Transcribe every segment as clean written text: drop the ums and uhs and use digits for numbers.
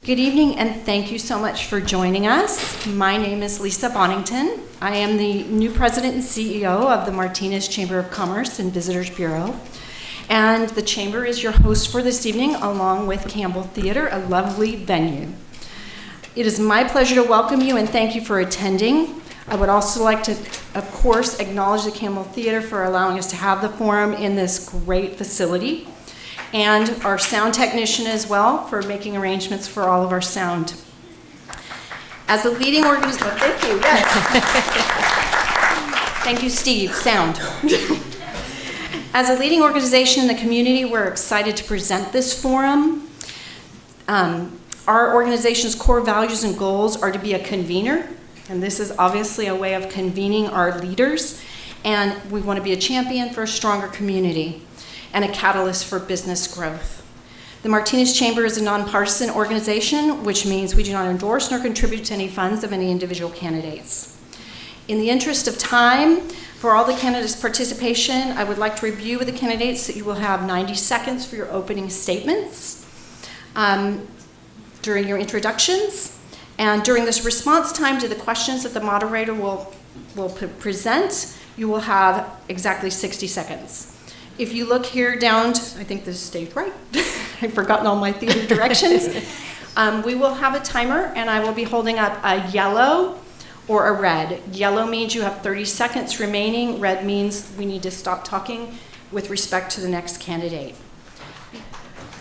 Good evening, and thank you so much for joining us. My name is Lisa Bonington. I am the new president and CEO of the Martinez Chamber of Commerce and Visitors Bureau. And the Chamber is your host for this evening, along with Campbell Theater, a lovely venue. It is my pleasure to welcome you and thank you for attending. I would also like to, of course, acknowledge the Campbell Theater for allowing us to have the forum in this great facility, and our sound technician as well for making arrangements for all of our sound. As a leading organization, thank you, yes. Thank you, Steve, sound. As a leading organization in the community, we're excited to present this forum. Our organization's core values and goals are to be a convener, and this is obviously a way of convening our leaders, and we want to be a champion for a stronger community and a catalyst for business growth. The Martinez Chamber is a nonpartisan organization, which means we do not endorse nor contribute to any funds of any individual candidates. In the interest of time, for all the candidates' participation, I would like to review with the candidates that you will have 90 seconds for your opening statements during your introductions. And during this response time to the questions that the moderator will present, you will have exactly 60 seconds. If you look here down, I think this is stage right. I've forgotten all my theater directions. We will have a timer, and I will be holding up a yellow or a red. Yellow means you have 30 seconds remaining. Red means we need to stop talking with respect to the next candidate.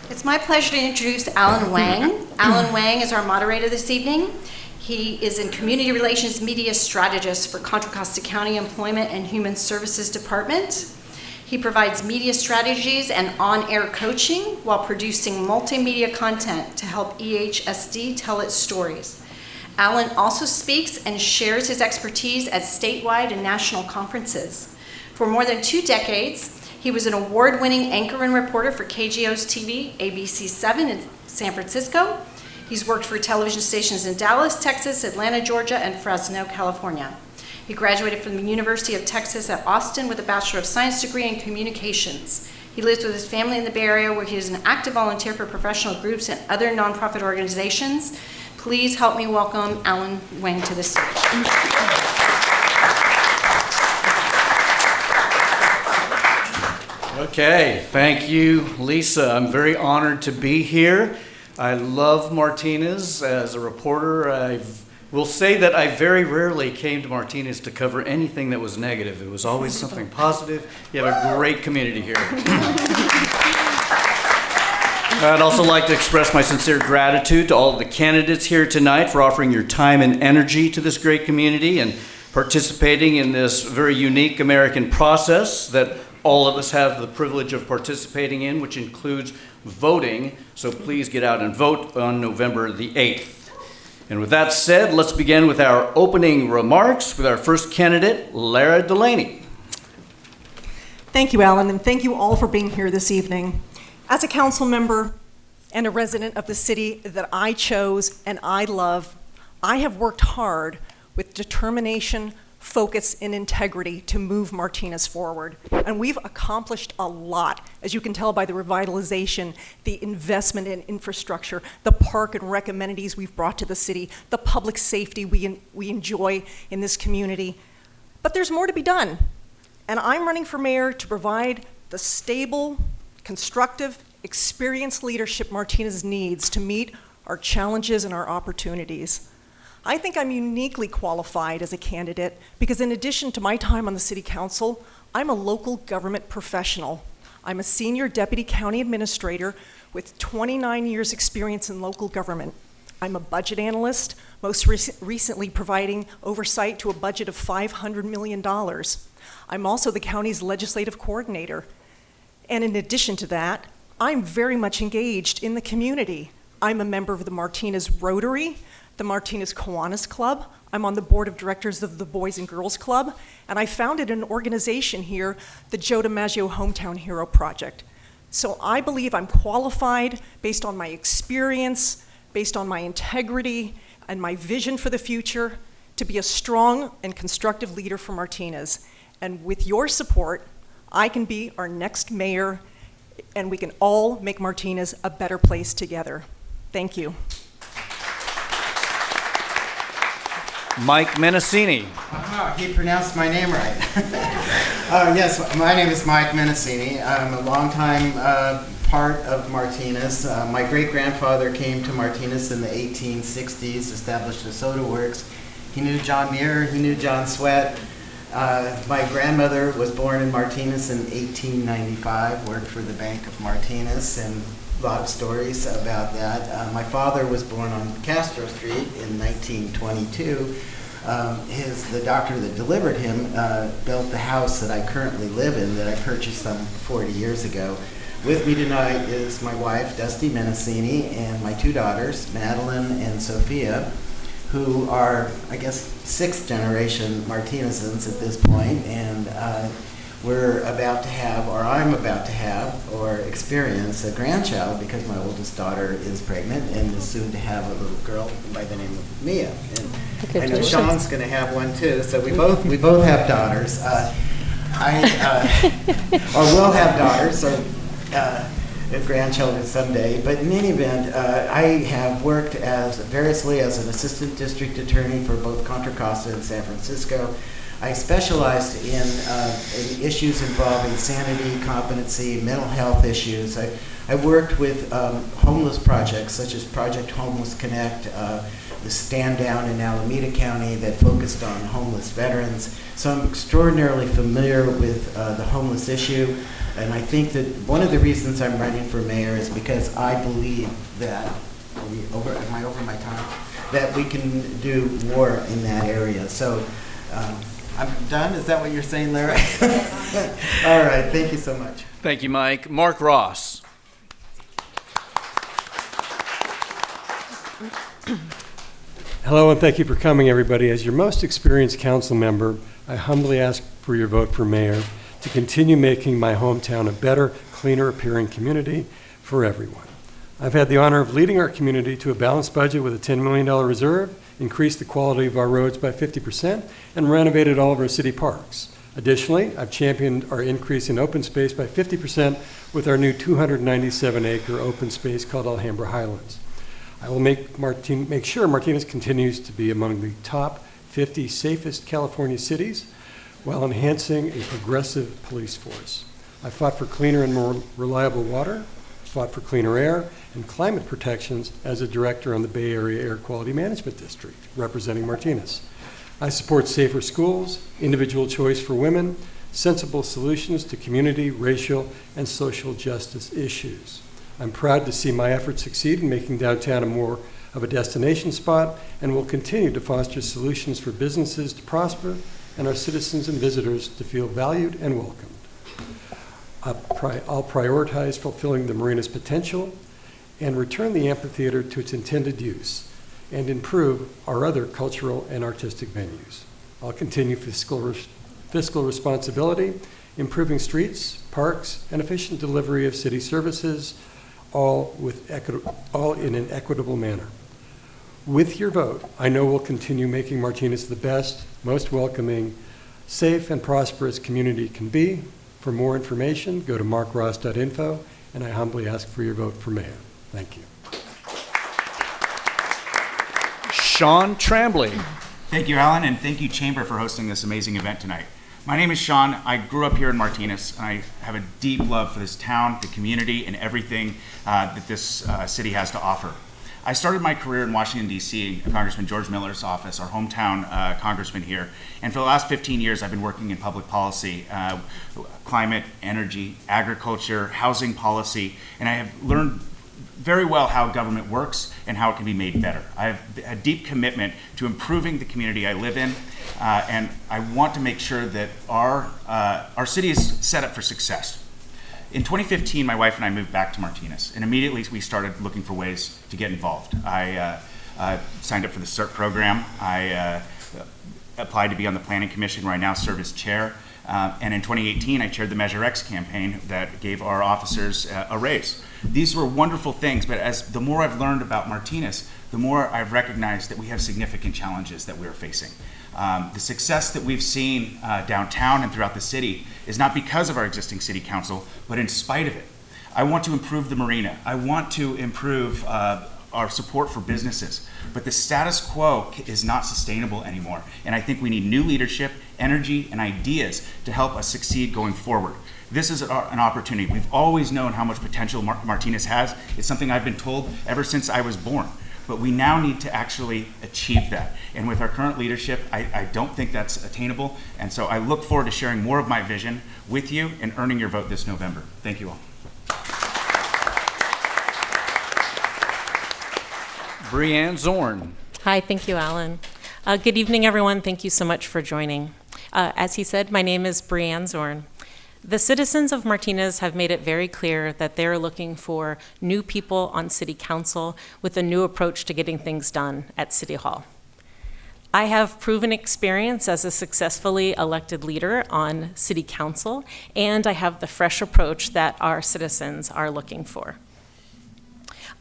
It's my pleasure to introduce Alan Wang. Alan Wang is our moderator this evening. He is in Community Relations Media Strategist for Contra Costa County Employment and Human Services Department. He provides media strategies and on-air coaching while producing multimedia content to help EHSD tell its stories. Alan also speaks and shares his expertise at statewide and national conferences. For more than 2 decades, he was an award-winning anchor and reporter for KGO's TV, ABC7 in San Francisco. He's worked for television stations in Dallas, Texas, Atlanta, Georgia, and Fresno, California. He graduated from the University of Texas at Austin with a Bachelor of Science degree in Communications. He lives with his family in the Bay Area, where he is an active volunteer for professional groups and other nonprofit organizations. Please help me welcome Alan Wang to the stage. Okay, thank you, Lisa. I'm very honored to be here. I love Martinez. As a reporter, I will say that I very rarely came to Martinez to cover anything that was negative. It was always something positive. You have a great community here. I'd also like to express my sincere gratitude to all of the candidates here tonight for offering your time and energy to this great community and participating in this very unique American process that all of us have the privilege of participating in, which includes voting. So please get out and vote on November the 8th. And with that said, let's begin with our opening remarks with our first candidate, Lara Delaney. Thank you, Alan, and thank you all for being here this evening. As a council member and a resident of the city that I chose and I love, I have worked hard with determination, focus, and integrity to move Martinez forward. And we've accomplished a lot, as you can tell by the revitalization, the investment in infrastructure, the park and rec amenities we've brought to the city, the public safety we enjoy in this community. But there's more to be done. And I'm running for mayor to provide the stable, constructive, experienced leadership Martinez needs to meet our challenges and our opportunities. I think I'm uniquely qualified as a candidate because in addition to my time on the City Council, I'm a local government professional. I'm a senior deputy county administrator with 29 years experience in local government. I'm a budget analyst, most recently providing oversight to a budget of $500 million. I'm also the county's legislative coordinator. And in addition to that, I'm very much engaged in the community. I'm a member of the Martinez Rotary, the Martinez Kiwanis Club. I'm on the board of directors of the Boys and Girls Club, and I founded an organization here, the Joe DiMaggio Hometown Hero Project. So I believe I'm qualified based on my experience, based on my integrity, and my vision for the future to be a strong and constructive leader for Martinez. And with your support, I can be our next mayor, and we can all make Martinez a better place together. Thank you. Mike Menacini. He pronounced my name right. Yes, my name is Mike Menacini. I'm a longtime part of Martinez. My great-grandfather came to Martinez in the 1860s, established a soda works. He knew John Muir, he knew John Sweat. My grandmother was born in Martinez in 1895, worked for the Bank of Martinez, and a lot of stories about that. My father was born on Castro Street in 1922. The doctor that delivered him built the house that I currently live in that I purchased some 40 years ago. With me tonight is my wife, Dusty Menacini, and my two daughters, Madeline and Sophia, who are, I guess, sixth generation Martinezans at this point, and we're about to have, or I'm about to have, or experience a grandchild because my oldest daughter is pregnant and is soon to have a little girl by the name of Mia. And I know Sean's going to have one too, so we both have daughters. Or will have daughters, or grandchildren someday. But in any event, I have worked variously as an assistant district attorney for both Contra Costa and San Francisco. I specialized in issues involving sanity, competency, mental health issues. I worked with homeless projects such as Project Homeless Connect, the stand down in Alameda County that focused on homeless veterans. So I'm extraordinarily familiar with the homeless issue. And I think that one of the reasons I'm running for mayor is because I believe that, am I over my time? That we can do more in that area. So I'm done? Is that what you're saying, Larry? All right, thank you so much. Thank you, Mike. Mark Ross. Hello, and thank you for coming, everybody. As your most experienced council member, I humbly ask for your vote for mayor to continue making my hometown a better, cleaner appearing community for everyone. I've had the honor of leading our community to a balanced budget with a $10 million reserve, increased the quality of our roads by 50%, and renovated all of our city parks. Additionally, I've championed our increase in open space by 50% with our new 297-acre open space called Alhambra Highlands. I will make sure Martinez continues to be among the top 50 safest California cities while enhancing a progressive police force. I fought for cleaner and more reliable water, fought for cleaner air, and climate protections as a director on the Bay Area Air Quality Management District, representing Martinez. I support safer schools, individual choice for women, sensible solutions to community, racial, and social justice issues. I'm proud to see my efforts succeed in making downtown more of a destination spot, and will continue to foster solutions for businesses to prosper and our citizens and visitors to feel valued and welcomed. I'll prioritize fulfilling the Marina's potential and return the amphitheater to its intended use and improve our other cultural and artistic venues. I'll continue fiscal responsibility, improving streets, parks, and efficient delivery of city services, all in an equitable manner. With your vote, I know we'll continue making Martinez the best, most welcoming, safe, and prosperous community it can be. For more information, go to markross.info, and I humbly ask for your vote for mayor. Thank you. Sean Tremblay. Thank you, Alan, and thank you, Chamber, for hosting this amazing event tonight. My name is Sean. I grew up here in Martinez, and I have a deep love for this town, the community, and everything that this city has to offer. I started my career in Washington, D.C., in Congressman George Miller's office, our hometown congressman here. And for the last 15 years, I've been working in public policy, climate, energy, agriculture, housing policy, and I have learned very well how government works and how it can be made better. I have a deep commitment to improving the community I live in, and I want to make sure that our city is set up for success. In 2015, my wife and I moved back to Martinez, and immediately we started looking for ways to get involved. I signed up for the CERT program. I applied to be on the Planning Commission, where I now serve as chair. And in 2018, I chaired the Measure X campaign that gave our officers a raise. These were wonderful things, but the more I've learned about Martinez, the more I've recognized that we have significant challenges that we're facing. The success that we've seen downtown and throughout the city is not because of our existing city council, but in spite of it. I want to improve the Marina. I want to improve our support for businesses. But the status quo is not sustainable anymore. And I think we need new leadership, energy, and ideas to help us succeed going forward. This is an opportunity. We've always known how much potential Martinez has. It's something I've been told ever since I was born. But we now need to actually achieve that. And with our current leadership, I don't think that's attainable. And so I look forward to sharing more of my vision with you and earning your vote this November. Thank you all. Brianne Zorn. Hi, thank you, Alan. Good evening, everyone. Thank you so much for joining. As he said, my name is Brianne Zorn. The citizens of Martinez have made it very clear that they're looking for new people on City Council with a new approach to getting things done at City Hall. I have proven experience as a successfully elected leader on City Council, and I have the fresh approach that our citizens are looking for.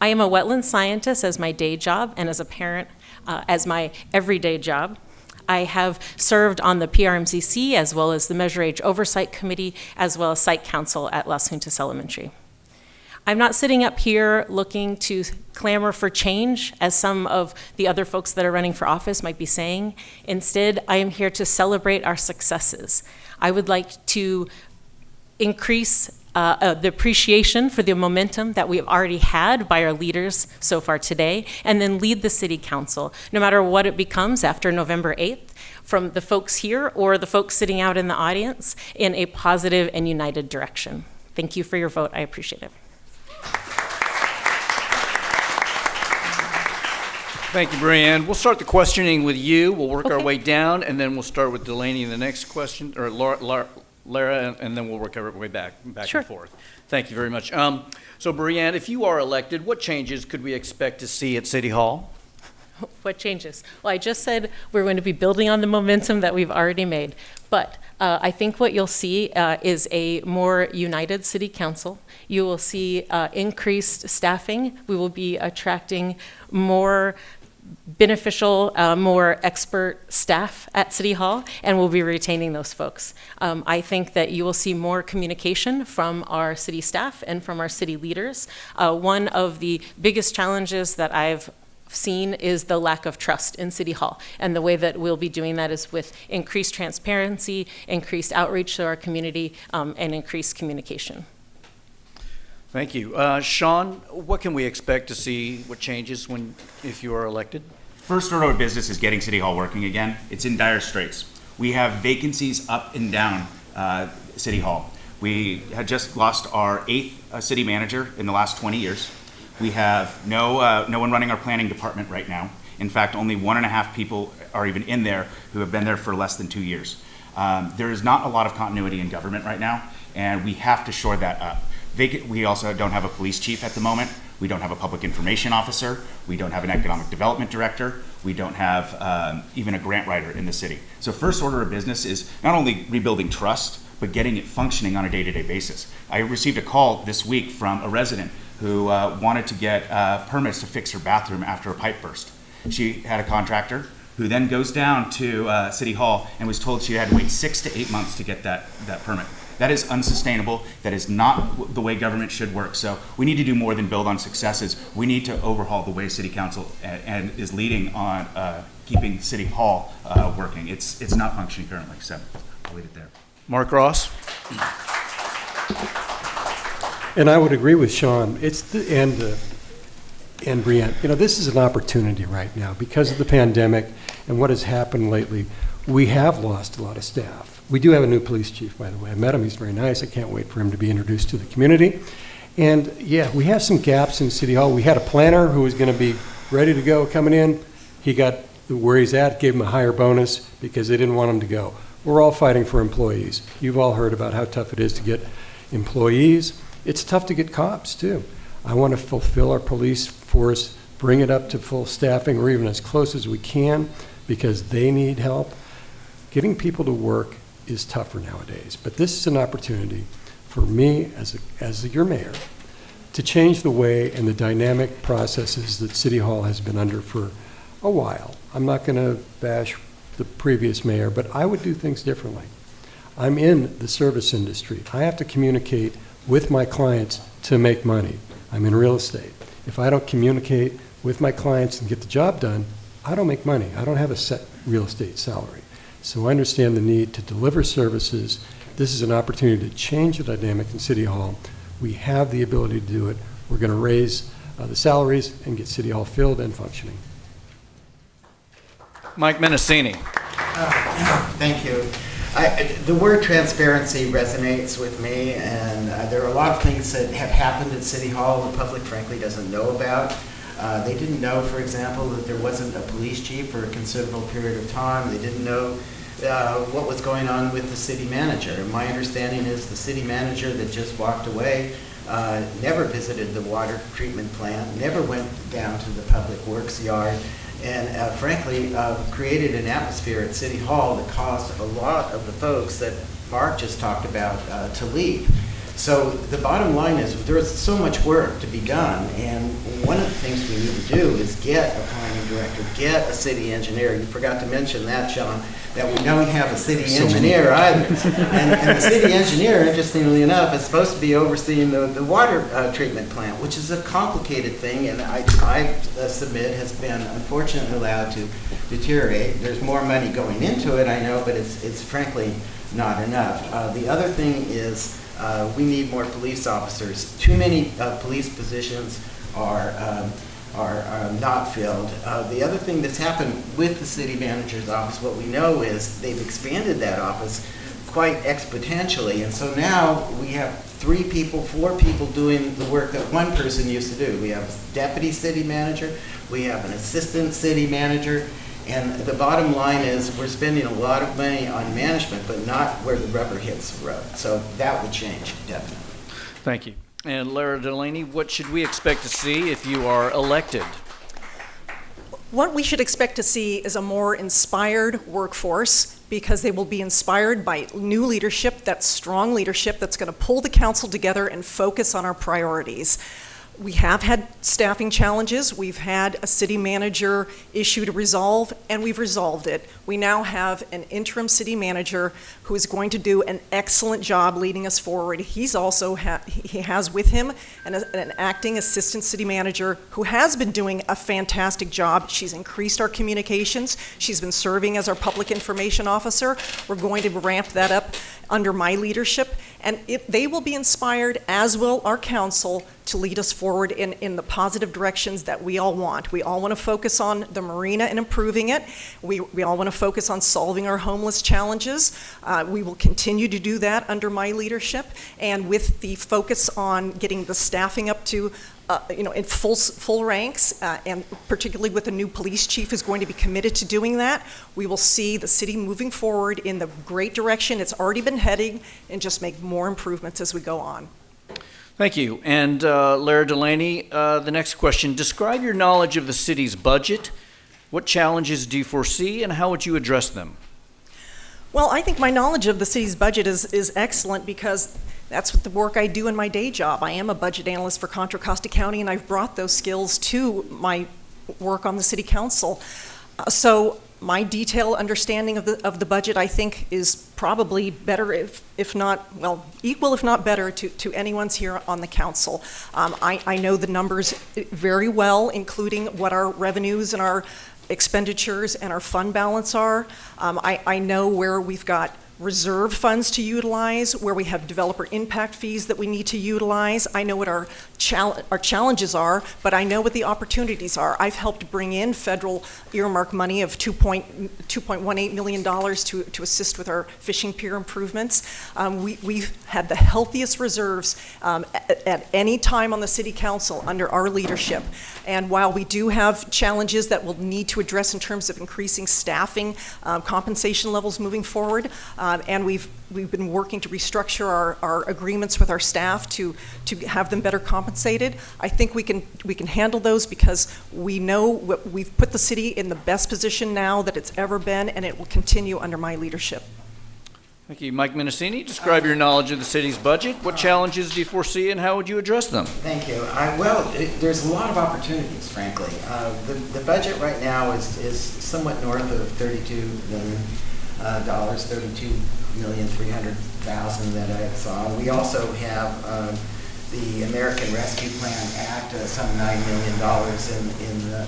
I am a wetland scientist as my day job and as a parent as my everyday job. I have served on the PRMCC as well as the Measure Age Oversight Committee as well as Site Council at Las Juntas Elementary. I'm not sitting up here looking to clamor for change as some of the other folks that are running for office might be saying. Instead, I am here to celebrate our successes. I would like to increase the appreciation for the momentum that we've already had by our leaders so far today, and then lead the City Council, no matter what it becomes after November 8th, from the folks here or the folks sitting out in the audience, in a positive and united direction. Thank you for your vote. I appreciate it. Thank you, Brianne. We'll start the questioning with you. We'll work our Okay. way down, and then we'll start with Delaney in the next question, or Lara, and then we'll work our way back Sure. and forth. Thank you very much. So, Brianne, if you are elected, what changes could we expect to see at City Hall? What changes? Well, I just said we're going to be building on the momentum that we've already made. But I think what you'll see is a more united City Council. You will see increased staffing. We will be attracting more beneficial, more expert staff at City Hall, and we'll be retaining those folks. I think that you will see more communication from our city staff and from our city leaders. One of the biggest challenges that I've seen is the lack of trust in City Hall, and the way that we'll be doing that is with increased transparency, increased outreach to our community, and increased communication. Thank you. Sean, what can we expect to see, what changes if you are elected? First order of business is getting City Hall working again. It's in dire straits. We have vacancies up and down City Hall. We had just lost our 8th city manager in the last 20 years. We have no one running our planning department right now. In fact, only 1.5 people are even in there who have been there for less than 2 years. There is not a lot of continuity in government right now, and we have to shore that up. We also don't have a police chief at the moment. We don't have a public information officer. We don't have an economic development director. We don't have even a grant writer in the city. So first order of business is not only rebuilding trust, but getting it functioning on a day-to-day basis. I received a call this week from a resident who wanted to get permits to fix her bathroom after a pipe burst. She had a contractor who then goes down to City Hall and was told she had to wait 6 to 8 months to get that permit. That is unsustainable. That is not the way government should work. So we need to do more than build on successes. We need to overhaul the way City Council and is leading on keeping City Hall working. It's not functioning currently, so I'll leave it there. Mark Ross? And I would agree with Sean. And Brianne, this is an opportunity right now because of the pandemic and what has happened lately. We have lost a lot of staff. We do have a new police chief, by the way. I met him. He's very nice. I can't wait for him to be introduced to the community. And yeah, we have some gaps in City Hall. We had a planner who was going to be ready to go coming in. He got where he's at, gave him a higher bonus because they didn't want him to go. We're all fighting for employees. You've all heard about how tough it is to get employees. It's tough to get cops, too. I want to fulfill our police force, bring it up to full staffing or even as close as we can because they need help. Getting people to work is tougher nowadays, but this is an opportunity for me as your mayor to change the way and the dynamic processes that City Hall has been under for a while. I'm not going to bash the previous mayor, but I would do things differently. I'm in the service industry. I have to communicate with my clients to make money. I'm in real estate. If I don't communicate with my clients and get the job done, I don't make money. I don't have a set real estate salary. So I understand the need to deliver services. This is an opportunity to change the dynamic in City Hall. We have the ability to do it. We're going to raise the salaries and get City Hall filled and functioning. Mike Menacini. Thank you. The word transparency resonates with me, and there are a lot of things that have happened at City Hall the public frankly doesn't know about. They didn't know, for example, that there wasn't a police chief for a considerable period of time. They didn't know what was going on with the city manager. My understanding is the city manager that just walked away never visited the water treatment plant, never went down to the public works yard, and frankly created an atmosphere at City Hall that caused a lot of the folks that Mark just talked about to leave. So the bottom line is there is so much work to be done, and one of the things we need to do is get a planning director, get a city engineer. You forgot to mention that, Sean, that we don't have a city engineer either. And the city engineer, interestingly enough, is supposed to be overseeing the water treatment plant, which is a complicated thing, and I submit has been unfortunately allowed to deteriorate. There's more money going into it, I know, but it's frankly not enough. The other thing is we need more police officers. Too many police positions are not filled. The other thing that's happened with the city manager's office, what we know is they've expanded that office quite exponentially, and so now we have 3 people, 4 people doing the work that one person used to do. We have a deputy city manager, we have an assistant city manager, and the bottom line is we're spending a lot of money on management, but not where the rubber hits the road. So that would change, definitely. Thank you. And Lara Delaney, what should we expect to see if you are elected? What we should expect to see is a more inspired workforce, because they will be inspired by new leadership, that strong leadership that's going to pull the council together and focus on our priorities. We have had staffing challenges. We've had a city manager issue to resolve, and we've resolved it. We now have an interim city manager who is going to do an excellent job leading us forward. He's also he has with him an acting assistant city manager who has been doing a fantastic job. She's increased our communications. She's been serving as our public information officer. We're going to ramp that up under my leadership, and they will be inspired, as will our council, to lead us forward in the positive directions that we all want. We all want to focus on the Marina and improving it. We all want to focus on solving our homeless challenges. We will continue to do that under my leadership, and with the focus on getting the staffing up to in full ranks, and particularly with a new police chief who's going to be committed to doing that, we will see the city moving forward in the great direction it's already been heading, and just make more improvements as we go on. Thank you. And Lara Delaney, the next question. Describe your knowledge of the city's budget. What challenges do you foresee, and how would you address them? Well, I think my knowledge of the city's budget is excellent, because that's what the work I do in my day job. I am a budget analyst for Contra Costa County, and I've brought those skills to my work on the city council. So my detailed understanding of the budget, I think, is probably better, if not, well, equal if not better to anyone's here on the council. I know the numbers very well, including what our revenues and our expenditures and our fund balance are. I know where we've got reserve funds to utilize, where we have developer impact fees that we need to utilize. I know what our challenges are, but I know what the opportunities are. I've helped bring in federal earmark money of $2.18 million to assist with our fishing pier improvements. We've had the healthiest reserves at any time on the city council under our leadership. And while we do have challenges that we'll need to address in terms of increasing staffing, compensation levels moving forward, and we've been working to restructure our agreements with our staff to have them better compensated. I think we can handle those, because we know we've put the city in the best position now that it's ever been, and it will continue under my leadership. Thank you. Mike Menacini, describe your knowledge of the city's budget. What challenges do you foresee, and how would you address them? Thank you. There's a lot of opportunities, frankly. The budget right now is somewhat north of $32 million, $32,300,000 that I saw. We also have the American Rescue Plan Act, some $9 million in the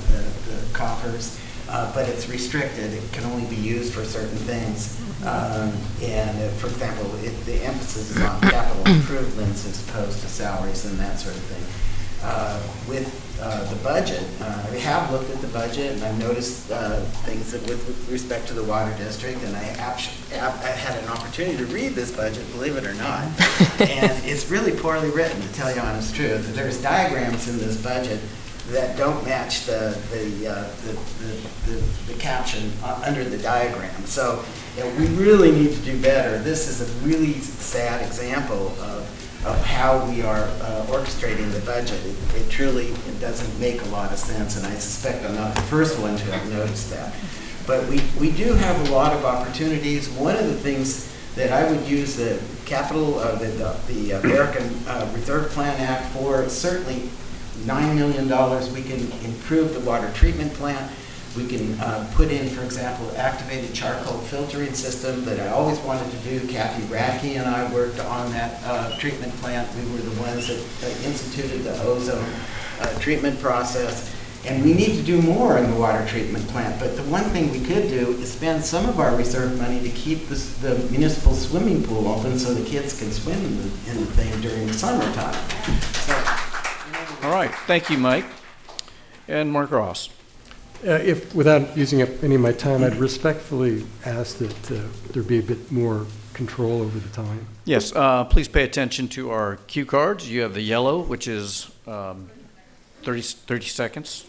coffers, but it's restricted. It can only be used for certain things. For example, the emphasis is on capital improvements as opposed to salaries and that sort of thing. With the budget, I have looked at the budget and I've noticed things that with respect to the water district, and I had an opportunity to read this budget, believe it or not, and it's really poorly written, to tell you the honest truth. There's diagrams in this budget that don't match the caption under the diagram. So we really need to do better. This is a really sad example of how we are orchestrating the budget. It truly doesn't make a lot of sense, and I suspect I'm not the first one to have noticed that. But we do have a lot of opportunities. One of the things that I would use the the American Reserve Plan Act for, certainly $9 million. We can improve the water treatment plant. We can put in, for example, activated charcoal filtering system that I always wanted to do. Kathy Radke and I worked on that treatment plant. We were the ones that instituted the ozone treatment process. And we need to do more in the water treatment plant. But the one thing we could do is spend some of our reserve money to keep the municipal swimming pool open so the kids can swim in the thing during the summertime. So, All right, thank you, Mike. And Mark Ross. If, without using up any of my time, I'd respectfully ask that there be a bit more control over the time. Yes, please pay attention to our cue cards. You have the yellow, which is 30 seconds.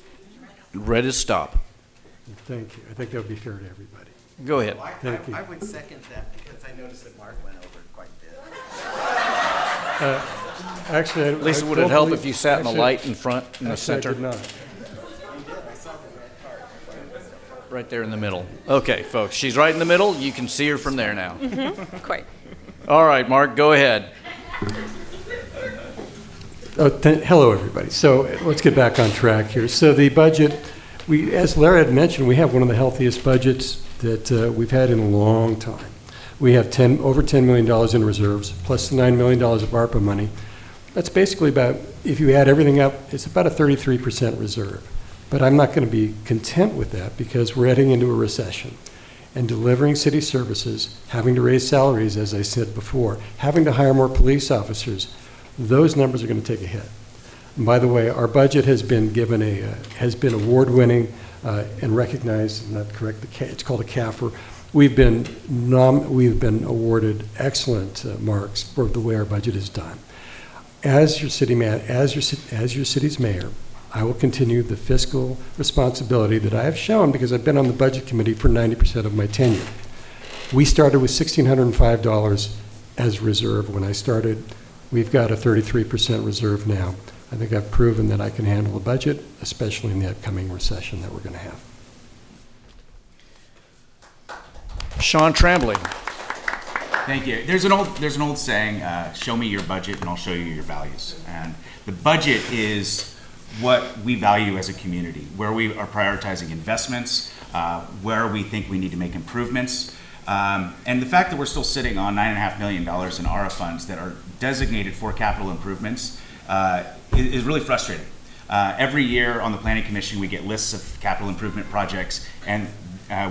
Red is stop. Thank you. I think that would be fair to everybody. Go ahead. Thank you. I would second that because I noticed that Mark went over quite a bit. Actually, Lisa, would it help if you sat in the light in front, in the center? I did not. Right there in the middle. Okay, folks, she's right in the middle. You can see her from there now. Quite. All right, Mark, go ahead. Hello, everybody. So let's get back on track here. So the budget, as Larry had mentioned, we have one of the healthiest budgets that we've had in a long time. We have over $10 million in reserves, plus the $9 million of ARPA money. That's basically about, if you add everything up, it's about a 33% reserve. But I'm not going to be content with that because we're heading into a recession. And delivering city services, having to raise salaries, as I said before, having to hire more police officers, those numbers are going to take a hit. And by the way, our budget has been given has been award-winning and recognized. Not correct. It's called a CAFR. We've been awarded excellent marks for the way our budget is done. As your city's mayor, I will continue the fiscal responsibility that I have shown because I've been on the budget committee for 90% of my tenure. We started with $1,605 as reserve when I started. We've got a 33% reserve now. I think I've proven that I can handle a budget, especially in the upcoming recession that we're going to have. Sean Tremblay. Thank you. There's an old saying, show me your budget and I'll show you your values. And the budget is what we value as a community, where we are prioritizing investments, where we think we need to make improvements. And the fact that we're still sitting on $9.5 million in ARA funds that are designated for capital improvements is really frustrating. Every year on the Planning Commission, we get lists of capital improvement projects, and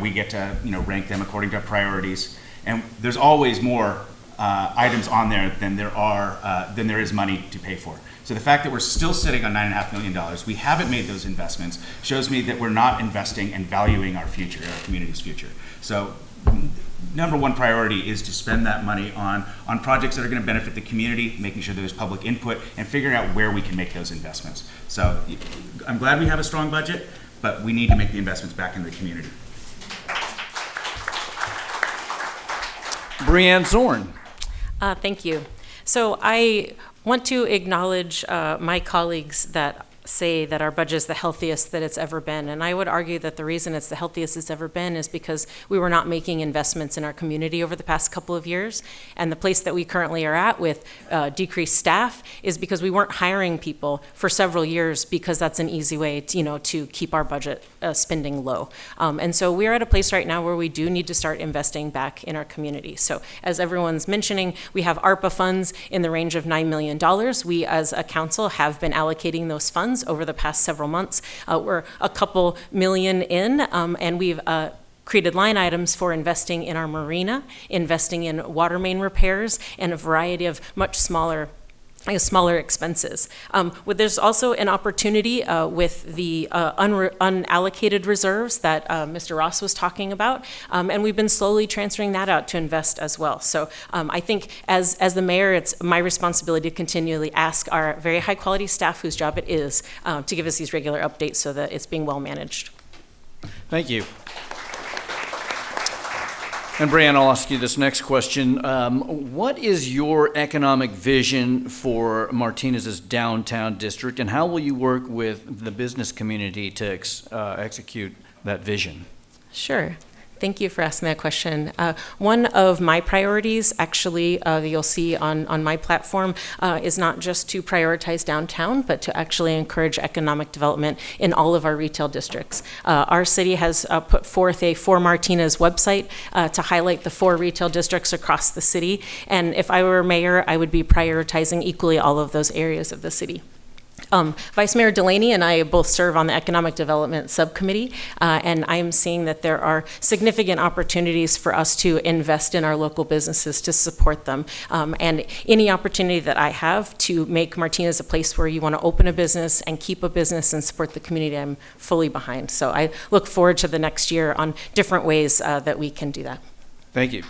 we get to rank them according to our priorities. And there's always more items on there than there is money to pay for. So the fact that we're still sitting on $9.5 million, we haven't made those investments, shows me that we're not investing and valuing our future, our community's future. So number one priority is to spend that money on projects that are going to benefit the community, making sure there's public input, and figuring out where we can make those investments. So I'm glad we have a strong budget, but we need to make the investments back in the community. Brianne Zorn. Thank you. So I want to acknowledge my colleagues that say that our budget is the healthiest that it's ever been. And I would argue that the reason it's the healthiest it's ever been is because we were not making investments in our community over the past couple of years. And the place that we currently are at with decreased staff is because we weren't hiring people for several years, because that's an easy way to, to keep our budget spending low. And so we're at a place right now where we do need to start investing back in our community. So as everyone's mentioning, we have ARPA funds in the range of $9 million. We as a council have been allocating those funds over the past several months. We're a couple million in, and we've created line items for investing in our Marina, investing in water main repairs, and a variety of much smaller expenses. There's also an opportunity with the unallocated reserves that Mr. Ross was talking about, and we've been slowly transferring that out to invest as well. So I think as the mayor, it's my responsibility to continually ask our very high quality staff, whose job it is, to give us these regular updates so that it's being well managed. Thank you. And Brian, I'll ask you this next question. What is your economic vision for Martinez's downtown district, and how will you work with the business community to execute that vision? Sure. Thank you for asking that question. One of my priorities, actually, that you'll see on my platform, is not just to prioritize downtown, but to actually encourage economic development in all of our retail districts. Our city has put forth a For Martinez website to highlight the 4 retail districts across the city. And if I were mayor, I would be prioritizing equally all of those areas of the city. Vice Mayor Delaney and I both serve on the Economic Development Subcommittee, and I'm seeing that there are significant opportunities for us to invest in our local businesses to support them. And any opportunity that I have to make Martinez a place where you want to open a business and keep a business and support the community, I'm fully behind. So I look forward to the next year on different ways that we can do that. Thank you.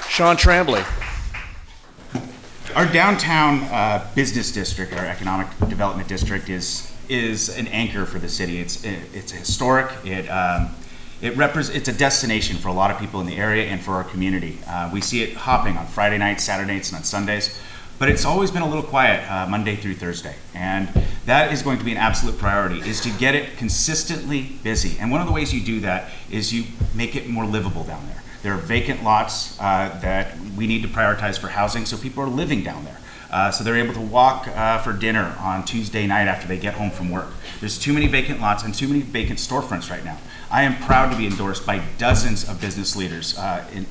Sean Tremblay. Our downtown business district, our economic development district, is an anchor for the city. It's historic. It's a destination for a lot of people in the area and for our community. We see it hopping on Friday nights, Saturday nights, and on Sundays. But it's always been a little quiet Monday through Thursday. And that is going to be an absolute priority, is to get it consistently busy. And one of the ways you do that is you make it more livable down there. There are vacant lots that we need to prioritize for housing, so people are living down there. So they're able to walk for dinner on Tuesday night after they get home from work. There's too many vacant lots and too many vacant storefronts right now. I am proud to be endorsed by dozens of business leaders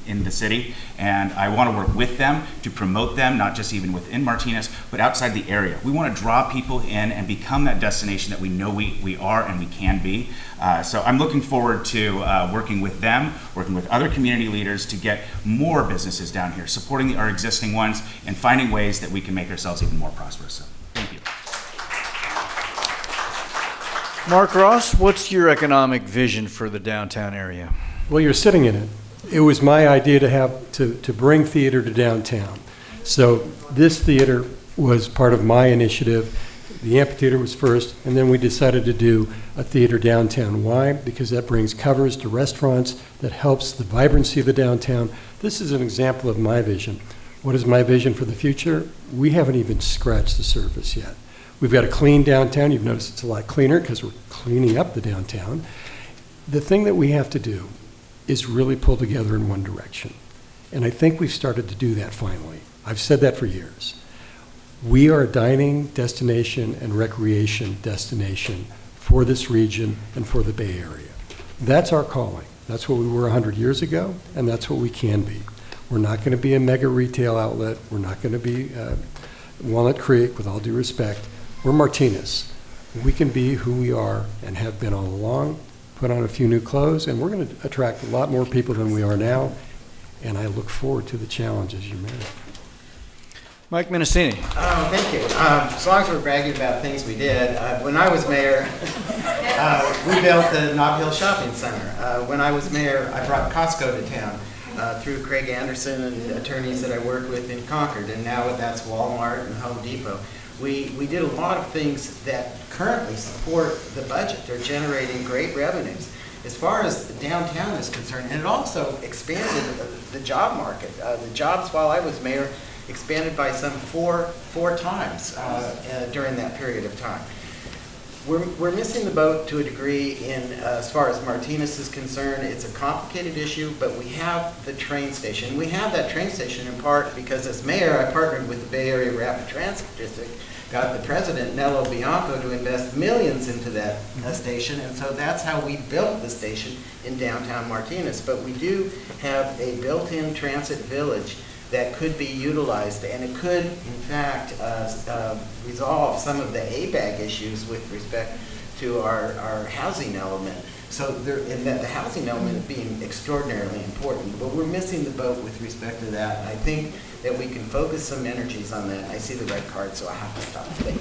in the city, and I want to work with them to promote them, not just even within Martinez, but outside the area. We want to draw people in and become that destination that we know we are and we can be. So I'm looking forward to working with them, working with other community leaders to get more businesses down here, supporting our existing ones, and finding ways that we can make ourselves even more prosperous. So, thank you. Mark Ross, what's your economic vision for the downtown area? Well, you're sitting in it. It was my idea to bring theater to downtown. So this theater was part of my initiative. The amphitheater was first, and then we decided to do a theater downtown. Why? Because that brings covers to restaurants, that helps the vibrancy of the downtown. This is an example of my vision. What is my vision for the future? We haven't even scratched the surface yet. We've got a clean downtown. You've noticed it's a lot cleaner because we're cleaning up the downtown. The thing that we have to do is really pull together in one direction. And I think we've started to do that finally. I've said that for years. We are a dining destination and recreation destination for this region and for the Bay Area. That's our calling. That's what we were 100 years ago, and that's what we can be. We're not going to be a mega retail outlet. We're not going to be Walnut Creek, with all due respect. We're Martinez. We can be who we are and have been all along, put on a few new clothes, and we're going to attract a lot more people than we are now, and I look forward to the challenge as your mayor. Mike Mendocini. Oh, thank you. As long as we're bragging about things we did, when I was mayor, we built the Nob Hill Shopping Center. When I was mayor, I brought Costco to town through Craig Anderson and attorneys that I worked with in Concord, and now that's Walmart and Home Depot. We did a lot of things that currently support the budget. They're generating great revenues. As far as downtown is concerned, and it also expanded the job market. The jobs while I was mayor expanded by some four times during that period of time. We're missing the boat to a degree in as far as Martinez is concerned. It's a complicated issue, but we have the train station. We have that train station in part because as mayor, I partnered with the Bay Area Rapid Transit District, got the president, Nello Bianco, to invest millions into that station, and so that's how we built the station in downtown Martinez. But we do have a built-in transit village that could be utilized, and it could, in fact, resolve some of the ABAG issues with respect to our housing element. So and that the housing element being extraordinarily important, but we're missing the boat with respect to that. And I think that we can focus some energies on that. I see the red card, so I have to stop. Thank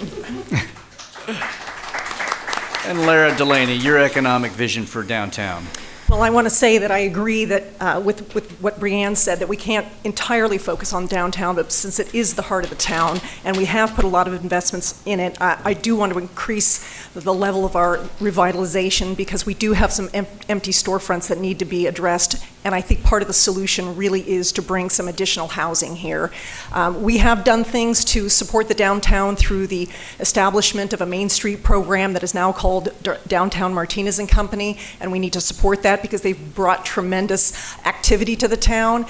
you. And Lara Delaney, your economic vision for downtown. Well, I want to say that I agree that with what Brianne said, that we can't entirely focus on downtown, but since it is the heart of the town, and we have put a lot of investments in it, I do want to increase the level of our revitalization because we do have some empty storefronts that need to be addressed, and I think part of the solution really is to bring some additional housing here. We have done things to support the downtown through the establishment of a Main Street program that is now called Downtown Martinez and Company, and we need to support that because they've brought tremendous activity to the town.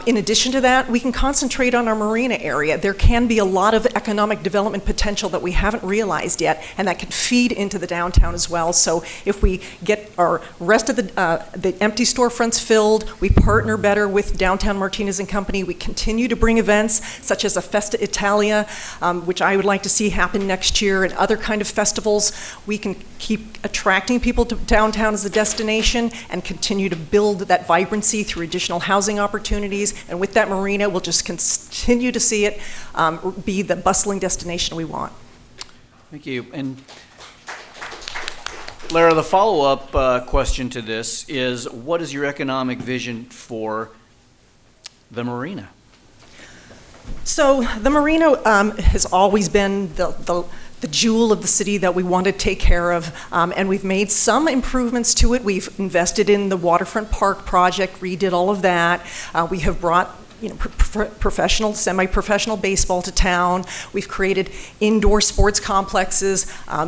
In addition to that, we can concentrate on our Marina area. There can be a lot of economic development potential that we haven't realized yet, and that can feed into the downtown as well. So if we get our rest of the empty storefronts filled, we partner better with Downtown Martinez and Company, we continue to bring events such as a Festa Italia, which I would like to see happen next year, and other kind of festivals, we can keep attracting people to downtown as a destination and continue to build that vibrancy through additional housing opportunities. And with that marina, we'll just continue to see it be the bustling destination we want. Thank you. And Lara, the follow-up question to this is, what is your economic vision for the marina? So the marina has always been the jewel of the city that we want to take care of, and we've made some improvements to it. We've invested in the waterfront park project, redid all of that. We have brought professional, semi-professional baseball to town. We've created indoor sports complexes.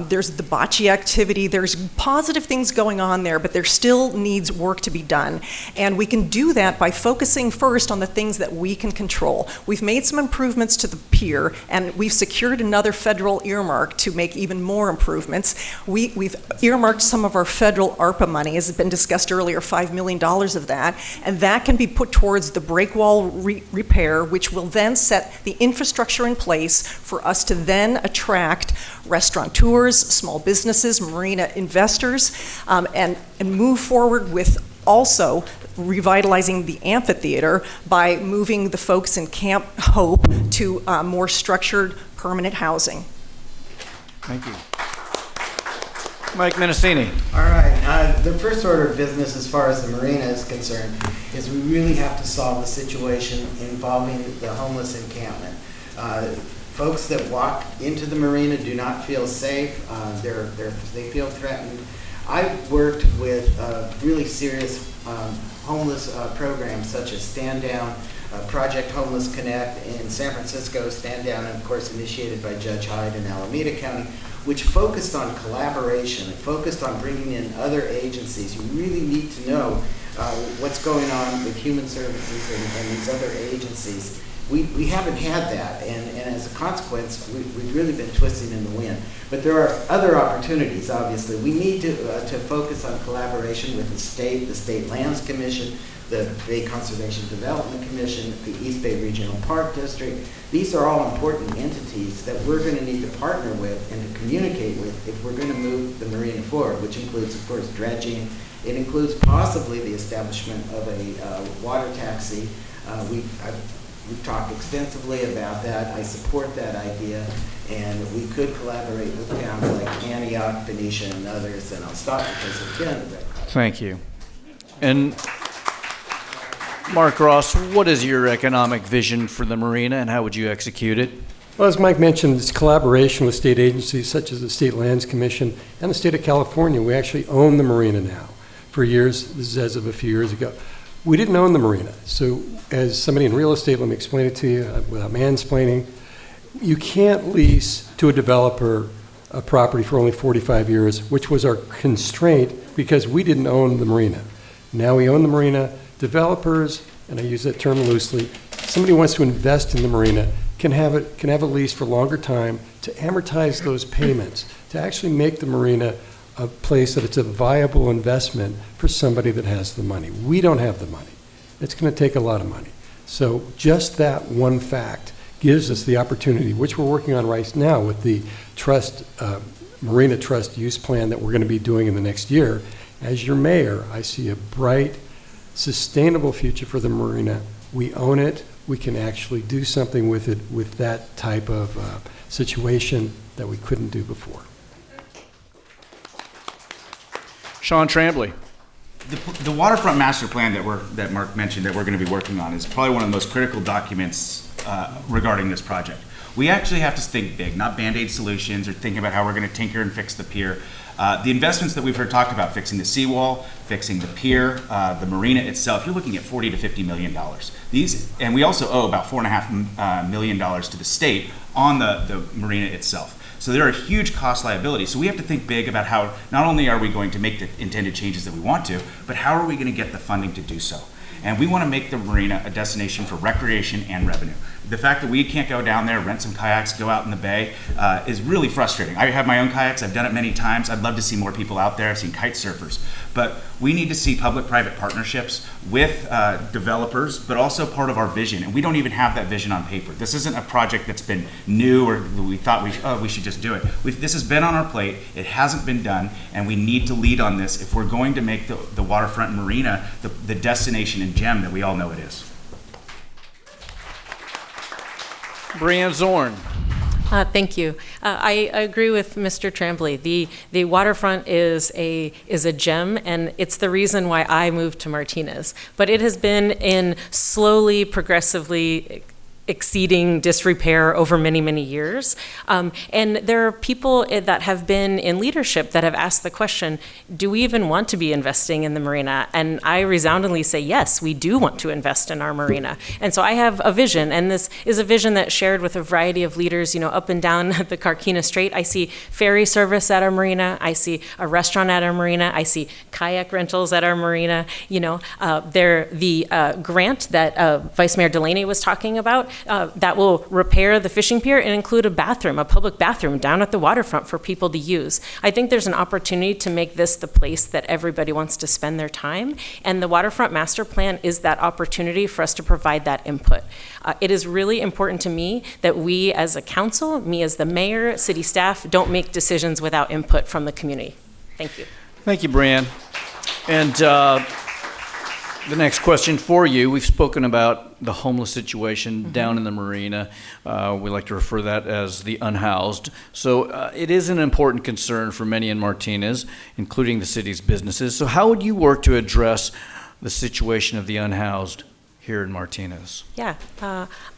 There's the bocce activity. There's positive things going on there, but there still needs work to be done. And we can do that by focusing first on the things that we can control. We've made some improvements to the pier, and we've secured another federal earmark to make even more improvements. We've earmarked some of our federal ARPA money, as has been discussed earlier, $5 million of that, and that can be put towards the break wall repair, which will then set the infrastructure in place for us to then attract restaurateurs, small businesses, marina investors, and move forward with also revitalizing the amphitheater by moving the folks in Camp Hope to more structured permanent housing. Thank you. Mike Mendocini. All right. The first order of business as far as the marina is concerned is we really have to solve the situation involving the homeless encampment. Folks that walk into the marina do not feel safe. They feel threatened. I've worked with really serious homeless programs such as Stand Down, Project Homeless Connect in San Francisco, Stand Down, and of course initiated by Judge Hyde in Alameda County, which focused on collaboration, and focused on bringing in other agencies. You really need to know what's going on with human services and these other agencies. We haven't had that, and as a consequence, we've really been twisting in the wind. But there are other opportunities, obviously. We need to focus on collaboration with the State Lands Commission, the Bay Conservation Development Commission, the East Bay Regional Park District. These are all important entities that we're going to need to partner with and to communicate with if we're going to move the marina forward, which includes, of course, dredging. It includes possibly the establishment of a water taxi. We've talked extensively about that. I support that idea, and we could collaborate with towns like Antioch, Benicia, and others, and I'll stop because again, Thank you. And Mark Ross, what is your economic vision for the marina, and how would you execute it? Well, as Mike mentioned, it's collaboration with state agencies such as the State Lands Commission and the state of California. We actually own the marina now. For years, this is as of a few years ago. We didn't own the marina. So as somebody in real estate, let me explain it to you without mansplaining. You can't lease to a developer a property for only 45 years, which was our constraint because we didn't own the marina. Now we own the marina. Developers, and I use that term loosely, somebody who wants to invest in the marina can have a lease for longer time to amortize those payments, to actually make the marina a place that it's a viable investment for somebody that has the money. We don't have the money. It's going to take a lot of money. So just that one fact gives us the opportunity, which we're working on right now with the trust, Marina Trust use plan that we're going to be doing in the next year. As your mayor, I see a bright, sustainable future for the marina. We own it. We can actually do something with it with that type of situation that we couldn't do before. Sean Tremblay. The waterfront master plan that Mark mentioned that we're going to be working on is probably one of the most critical documents regarding this project. We actually have to think big, not Band-Aid solutions or thinking about how we're going to tinker and fix the pier. The investments that we've heard talked about, fixing the seawall, fixing the pier, the marina itself, you're looking at $40 to $50 million. And we also owe about $4.5 million to the state on the marina itself. So there are huge cost liabilities. So we have to think big about how not only are we going to make the intended changes that we want to, but how are we going to get the funding to do so? And we want to make the marina a destination for recreation and revenue. The fact that we can't go down there, rent some kayaks, go out in the bay is really frustrating. I have my own kayaks. I've done it many times. I'd love to see more people out there. I've seen kite surfers. But we need to see public-private partnerships with developers, but also part of our vision. And we don't even have that vision on paper. This isn't a project that's been new or we thought we should just do it. This has been on our plate. It hasn't been done. And we need to lead on this if we're going to make the waterfront marina the destination and gem that we all know it is. Brianne Zorn. Thank you. I agree with Mr. Tremblay. The waterfront is a gem, and it's the reason why I moved to Martinez. But it has been in slowly, progressively exceeding disrepair over many, many years. And there are people that have been in leadership that have asked the question, do we even want to be investing in the marina? And I resoundingly say, yes, we do want to invest in our marina. And so I have a vision, and this is a vision that's shared with a variety of leaders, up and down the Carquina Strait. I see ferry service at our marina. I see a restaurant at our marina. I see kayak rentals at our marina. The grant that Vice Mayor Delaney was talking about, that will repair the fishing pier and include a public bathroom down at the waterfront for people to use. I think there's an opportunity to make this the place that everybody wants to spend their time, and the waterfront master plan is that opportunity for us to provide that input. It is really important to me that we as a council, me as the mayor, city staff, don't make decisions without input from the community. Thank you. Thank you, Brianne. And the next question for you, we've spoken about the homeless situation down in the marina. We like to refer that as the unhoused. So it is an important concern for many in Martinez, including the city's businesses. So how would you work to address the situation of the unhoused here in Martinez? Yeah,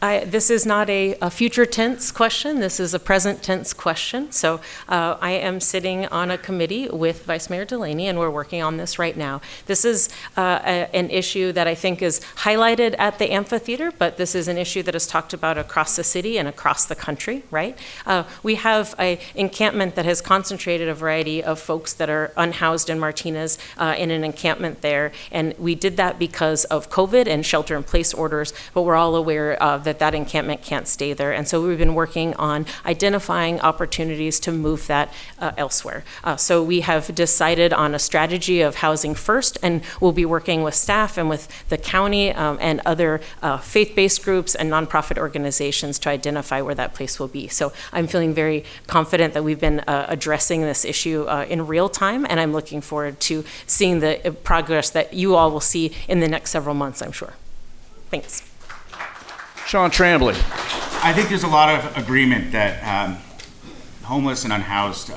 this is not a future tense question. This is a present tense question. So I am sitting on a committee with Vice Mayor Delaney, and we're working on this right now. This is an issue that I think is highlighted at the amphitheater, but this is an issue that is talked about across the city and across the country, right? We have an encampment that has concentrated a variety of folks that are unhoused in Martinez in an encampment there, and we did that because of COVID and shelter-in-place orders, but we're all aware that encampment can't stay there. And so we've been working on identifying opportunities to move that elsewhere. So we have decided on a strategy of housing first, and we'll be working with staff and with the county and other faith-based groups and nonprofit organizations to identify where that place will be. So I'm feeling very confident that we've been addressing this issue in real time, and I'm looking forward to seeing the progress that you all will see in the next several months, I'm sure. Thanks. Sean Tremblay. I think there's a lot of agreement that homeless and unhoused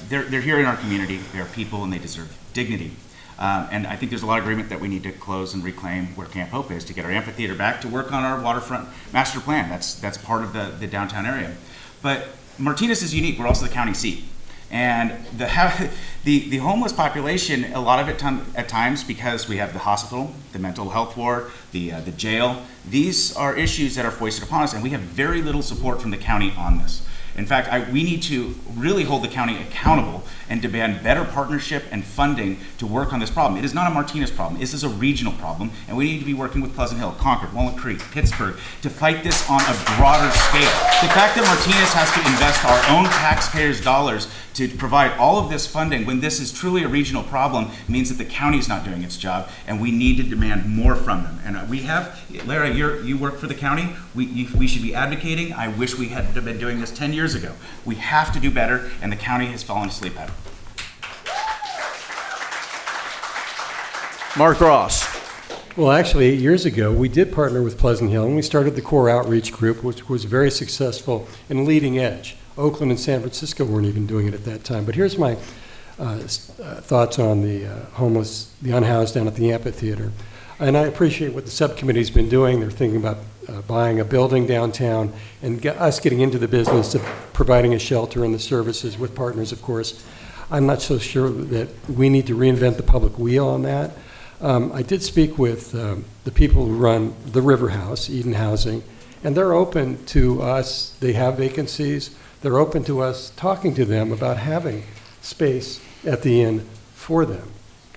they're here in our community. They're people and they deserve dignity. And I think there's a lot of agreement that we need to close and reclaim where Camp Hope is to get our amphitheater back to work on our waterfront master plan. That's part of the downtown area. But Martinez is unique. We're also the county seat. And the homeless population, a lot of it at times, because we have the hospital, the mental health ward, the jail, these are issues that are foisted upon us, and we have very little support from the county on this. In fact, we need to really hold the county accountable and demand better partnership and funding to work on this problem. It is not a Martinez problem. This is a regional problem, and we need to be working with Pleasant Hill, Concord, Walnut Creek, Pittsburgh to fight this on a broader scale. The fact that Martinez has to invest our own taxpayers' dollars to provide all of this funding when this is truly a regional problem means that the county is not doing its job, and we need to demand more from them. And we have, Lara, you work for the county. We should be advocating. I wish we had been doing this 10 years ago. We have to do better, and the county has fallen asleep at it. Mark Ross. Well, actually, 8 years ago, we did partner with Pleasant Hill, and we started the Core Outreach Group, which was very successful and leading edge. Oakland and San Francisco weren't even doing it at that time. But here's my thoughts on the homeless, the unhoused down at the amphitheater. And I appreciate what the subcommittee's been doing. They're thinking about buying a building downtown and us getting into the business of providing a shelter and the services with partners, of course. I'm not so sure that we need to reinvent the public wheel on that. I did speak with the people who run the River House, Eden Housing, and they're open to us. They have vacancies. They're open to us talking to them about having space at the inn for them.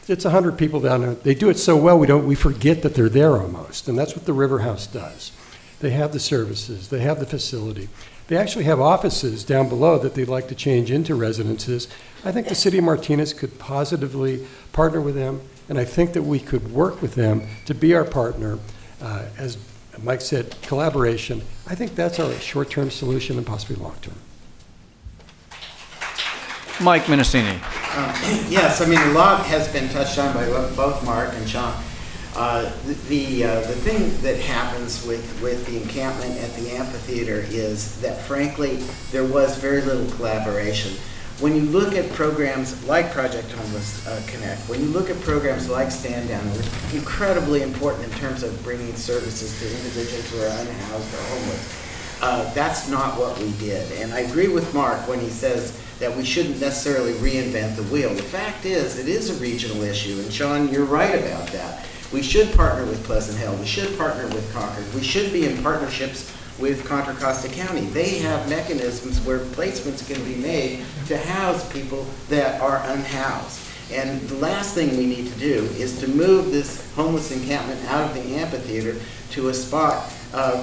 It's 100 people down there. They do it so well, we forget that they're there almost, and that's what the River House does. They have the services. They have the facility. They actually have offices down below that they'd like to change into residences. I think the city of Martinez could positively partner with them, and I think that we could work with them to be our partner. As Mike said, collaboration. I think that's our short-term solution and possibly long-term. Mike Mendocini. Yes, I mean, a lot has been touched on by both Mark and Sean. The thing that happens with the encampment at the amphitheater is that, frankly, there was very little collaboration. When you look at programs like Project Homeless Connect, when you look at programs like Stand Down, they're incredibly important in terms of bringing services to individuals who are unhoused or homeless. That's not what we did. And I agree with Mark when he says that we shouldn't necessarily reinvent the wheel. The fact is, it is a regional issue, and Sean, you're right about that. We should partner with Pleasant Hill. We should partner with Concord. We should be in partnerships with Contra Costa County. They have mechanisms where placements can be made to house people that are unhoused. And the last thing we need to do is to move this homeless encampment out of the amphitheater to a spot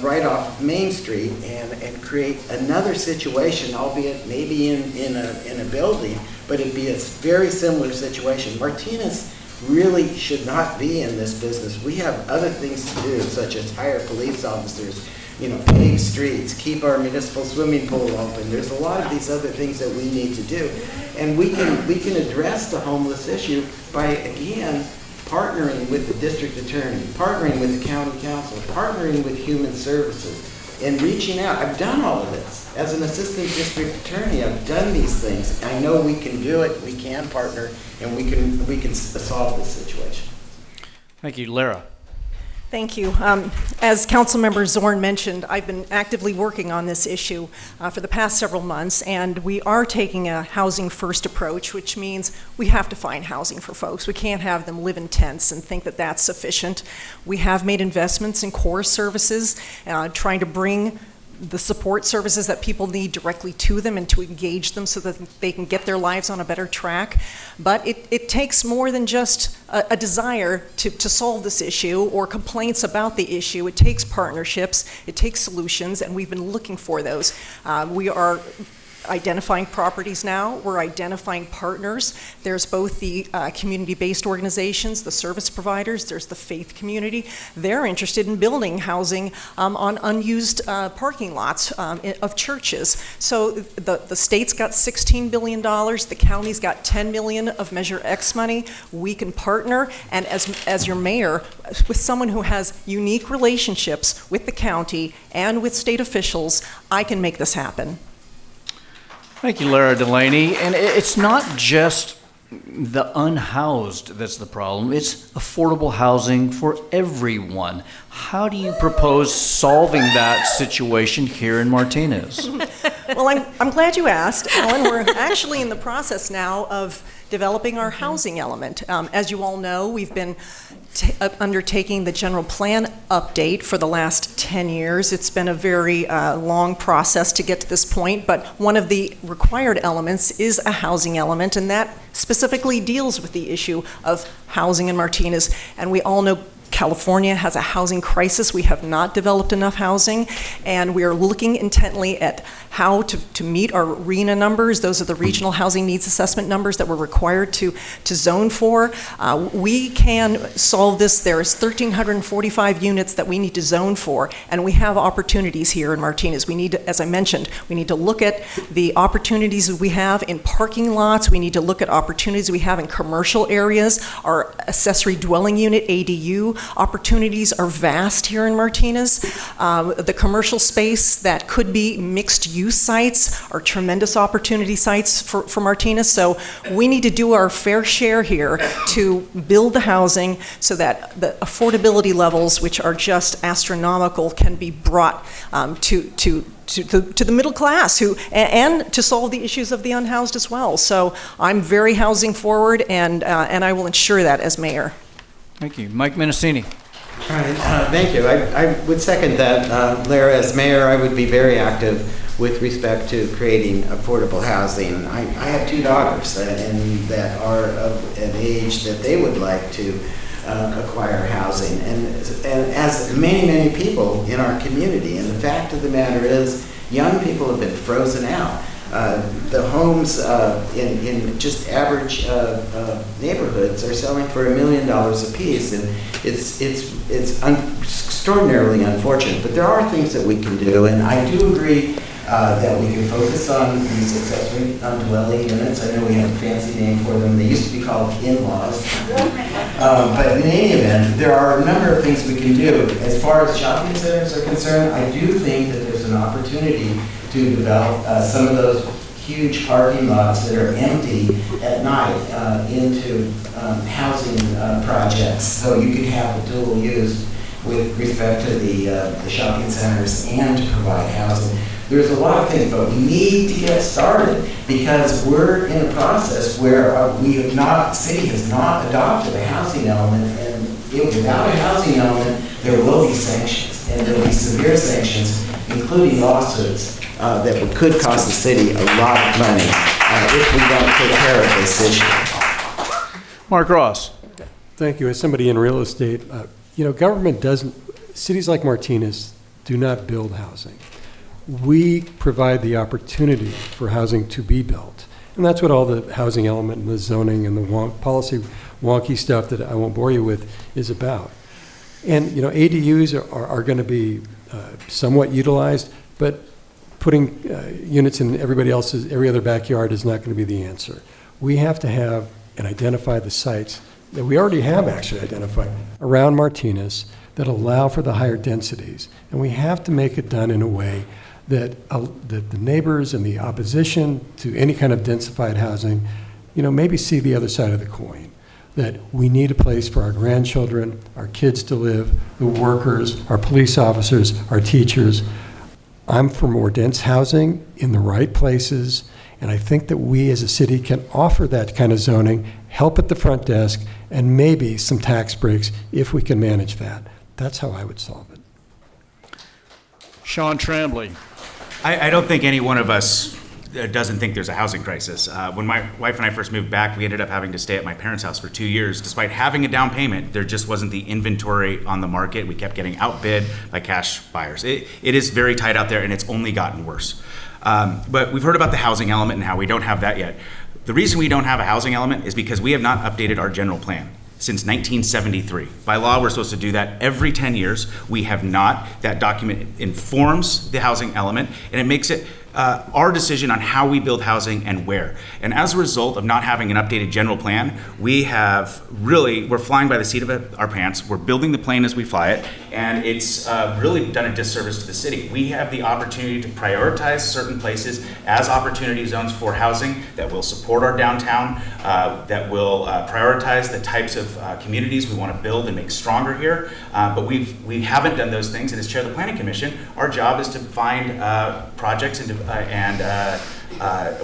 right off Main Street and create another situation, albeit maybe in a building, but it'd be a very similar situation. Martinez really should not be in this business. We have other things to do, such as hire police officers, pave streets, keep our municipal swimming pool open. There's a lot of these other things that we need to do. And we can address the homeless issue by, again, partnering with the district attorney, partnering with the county council, partnering with human services, and reaching out. I've done all of this. As an assistant district attorney, I've done these things. I know we can do it, we can partner, and we can solve this situation. Thank you. Lara. Thank you. As Councilmember Zorn mentioned, I've been actively working on this issue for the past several months, and we are taking a housing first approach, which means we have to find housing for folks. We can't have them live in tents and think that that's sufficient. We have made investments in core services, trying to bring the support services that people need directly to them and to engage them so that they can get their lives on a better track. But it takes more than just a desire to solve this issue or complaints about the issue. It takes partnerships, it takes solutions, and we've been looking for those. We are identifying properties now. We're identifying partners. There's both the community-based organizations, the service providers, there's the faith community. They're interested in building housing on unused parking lots of churches. So the state's got $16 billion, the county's got $10 million of Measure X money. We can partner, and as your mayor, with someone who has unique relationships with the county and with state officials, I can make this happen. Thank you, Lara Delaney. And it's not just the unhoused that's the problem. It's affordable housing for everyone. How do you propose solving that situation here in Martinez? Well, I'm glad you asked, Ellen. We're actually in the process now of developing our housing element. As you all know, we've been undertaking the general plan update for the last 10 years. It's been a very long process to get to this point, but one of the required elements is a housing element, and that specifically deals with the issue of housing in Martinez. And we all know California has a housing crisis. We have not developed enough housing, and we are looking intently at how to meet our RHNA numbers. Those are the Regional Housing Needs Assessment numbers that we're required to zone for. We can solve this. There's 1,345 units that we need to zone for, and we have opportunities here in Martinez. We need to, as I mentioned, we need to look at the opportunities we have in parking lots. We need to look at opportunities we have in commercial areas. Our accessory dwelling unit, ADU, opportunities are vast here in Martinez. The commercial space that could be mixed-use sites are tremendous opportunity sites for Martinez. So we need to do our fair share here to build the housing so that the affordability levels, which are just astronomical, can be brought to the middle class and to solve the issues of the unhoused as well. So I'm very housing forward, and I will ensure that as mayor. Thank you. Mike Mendocini. All right, thank you. I would second that. Lara, as mayor, I would be very active with respect to creating affordable housing. I have two daughters and that are of an age that they would like to acquire housing, and as many people in our community. And the fact of the matter is, young people have been frozen out. The homes in just average neighborhoods are selling for $1 million a piece, and it's extraordinarily unfortunate. But there are things that we can do, and I do agree that we can focus on these accessory dwelling units. I know we have a fancy name for them. They used to be called in-laws. But in any event, there are a number of things we can do. As far as shopping centers are concerned, I do think that there's an opportunity to develop some of those huge parking lots that are empty at night into housing projects. So you could have a dual use with respect to the shopping centers and to provide housing. There's a lot of things, but we need to get started because we're in a process where the city has not adopted a housing element, and without a housing element, there will be sanctions, and there will be severe sanctions, including lawsuits that could cost the city a lot of money if we don't take care of this issue. Mark Ross. Thank you. As somebody in real estate, government cities like Martinez do not build housing. We provide the opportunity for housing to be built. And that's what all the housing element and the zoning and the policy wonky stuff that I won't bore you with is about. And, ADUs are going to be somewhat utilized, but putting units in every other backyard is not going to be the answer. We have to have and identify the sites that we already have actually identified around Martinez that allow for the higher densities. And we have to make it done in a way that the neighbors and the opposition to any kind of densified housing, maybe see the other side of the coin. That we need a place for our grandchildren, our kids to live, the workers, our police officers, our teachers. I'm for more dense housing in the right places, and I think that we as a city can offer that kind of zoning, help at the front desk, and maybe some tax breaks if we can manage that. That's how I would solve it. Sean Tremblay. I don't think any one of us doesn't think there's a housing crisis. When my wife and I first moved back, we ended up having to stay at my parents' house for 2 years. Despite having a down payment, there just wasn't the inventory on the market. We kept getting outbid by cash buyers. It is very tight out there, and it's only gotten worse. But we've heard about the housing element and how we don't have that yet. The reason we don't have a housing element is because we have not updated our general plan since 1973. By law, we're supposed to do that every 10 years. We have not. That document informs the housing element, and it makes it our decision on how we build housing and where. And as a result of not having an updated general plan, we're flying by the seat of our pants. We're building the plane as we fly it, and it's really done a disservice to the city. We have the opportunity to prioritize certain places as opportunity zones for housing that will support our downtown, that will prioritize the types of communities we want to build and make stronger here. But we haven't done those things, and as chair of the Planning Commission, our job is to find projects and to and